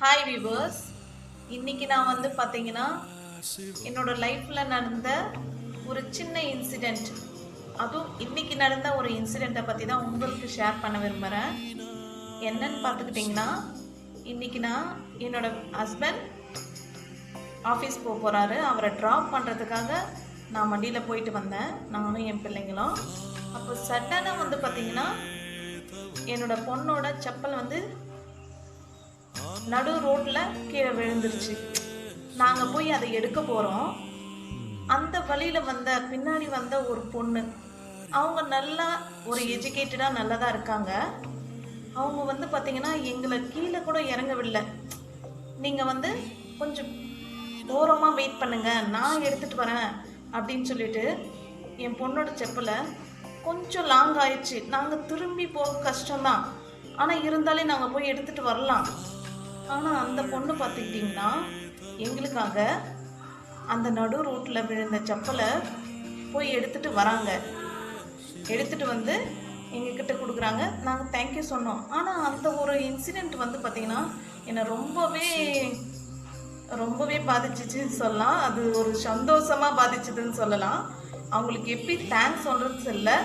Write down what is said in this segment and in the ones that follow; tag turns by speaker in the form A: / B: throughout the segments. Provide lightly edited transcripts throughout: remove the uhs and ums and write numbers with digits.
A: Hi viewers. இன்னைக்கு நான் வந்து பார்த்தீங்கன்னா என்னோட லைஃப்பில் நடந்த ஒரு சின்ன இன்சிடெண்ட், அதுவும் இன்னைக்கு நடந்த ஒரு இன்சிடெண்ட்டை பற்றி தான் உங்களுக்கு ஷேர் பண்ண விரும்புகிறேன். என்னன்னு பார்த்துக்கிட்டிங்கன்னா, இன்னைக்கு நான் என்னோட ஹஸ்பண்ட் ஆஃபீஸ் போக போகிறாரு. அவரை ட்ராப் பண்ணுறதுக்காக நான் வண்டியில் போயிட்டு வந்தேன், நானும் என் பிள்ளைங்களும். அப்போ சடனாக வந்து பார்த்தீங்கன்னா என்னோட பொண்ணோட செப்பல் வந்து நடு ரோட்டில் கீழே விழுந்துருச்சு. நாங்கள் போய் அதை எடுக்க போகிறோம். அந்த வழியில் பின்னாடி வந்த ஒரு பொண்ணு, அவங்க நல்லா ஒரு எஜுகேட்டடாக நல்லதாக இருக்காங்க. அவங்க வந்து பார்த்திங்கன்னா எங்களை கீழே கூட இறங்கவில்லை. நீங்கள் கொஞ்சம் ஓரமாக வெயிட் பண்ணுங்கள், நான் எடுத்துகிட்டு வரேன் அப்படின்னு சொல்லிட்டு என் பொண்ணோட செப்பலை கொஞ்சம் லாங் ஆயிடுச்சு. நாங்கள் திரும்பி போக கஷ்டம்தான், ஆனால் இருந்தாலே நாங்கள் போய் எடுத்துகிட்டு வரலாம். ஆனால் அந்த பொண்ணு பார்த்துக்கிட்டிங்கன்னா எங்களுக்காக அந்த நடு ரோட்டில் விழுந்த செப்பலை போய் எடுத்துகிட்டு வராங்க. எடுத்துகிட்டு வந்து எங்ககிட்ட கொடுக்குறாங்க. நாங்கள் தேங்க்யூ சொன்னோம். ஆனால் அந்த ஒரு இன்சிடெண்ட் வந்து பார்த்திங்கன்னா என்னை ரொம்பவே பாதிச்சிச்சுன்னு சொல்லலாம். அது ஒரு சந்தோஷமாக பாதிச்சதுன்னு சொல்லலாம். அவங்களுக்கு எப்படி தேங்க்ஸ் சொல்கிறது இல்லை.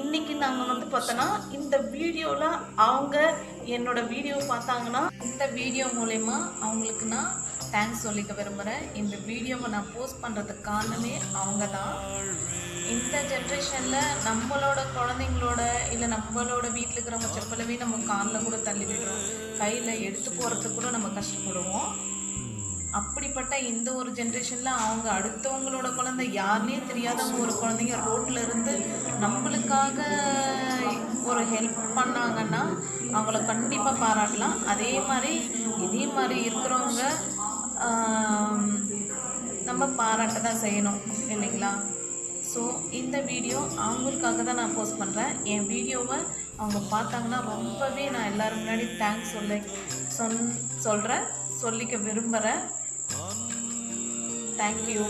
A: இன்றைக்கி நாங்கள் பார்த்தோன்னா இந்த வீடியோவில் அவங்க என்னோட வீடியோ பார்த்தாங்கன்னா இந்த வீடியோ மூலயமா அவங்களுக்கு நான் தேங்க்ஸ் சொல்லிக்க விரும்புகிறேன். இந்த வீடியோவை நான் போஸ்ட் பண்ணுறதுக்கு காரணமே அவங்க தான். இந்த ஜென்ரேஷனில் நம்மளோட குழந்தைங்களோட இல்லை நம்மளோட வீட்டில் இருக்கிறவங்க செப்பலவே நம்ம காலில் கூட தள்ளி விடுறோம், கையில் எடுத்து போகிறதுக்கு கூட நம்ம கஷ்டப்படுவோம். அப்படிப்பட்ட இந்த ஒரு ஜென்ரேஷனில் அவங்க அடுத்தவங்களோட குழந்தை யாருன்னே தெரியாதவங்க ஒரு குழந்தைங்க ரோட்டில் இருந்து நம்மளுக்காக ஒரு ஹெல்ப் பண்ணாங்கன்னா அவங்கள கண்டிப்பாக பாராட்டலாம். இதே மாதிரி இருக்கிறவங்க நம்ம பாராட்ட தான் செய்யணும், இல்லைங்களா? ஸோ இந்த வீடியோ அவங்களுக்காக தான் நான் போஸ்ட் பண்ணுறேன். என் வீடியோவை அவங்க பார்த்தாங்கன்னா ரொம்பவே நான் எல்லோரும் முன்னாடி தேங்க்ஸ் சொல்லிக்க விரும்புகிறேன். தேங்க்யூ.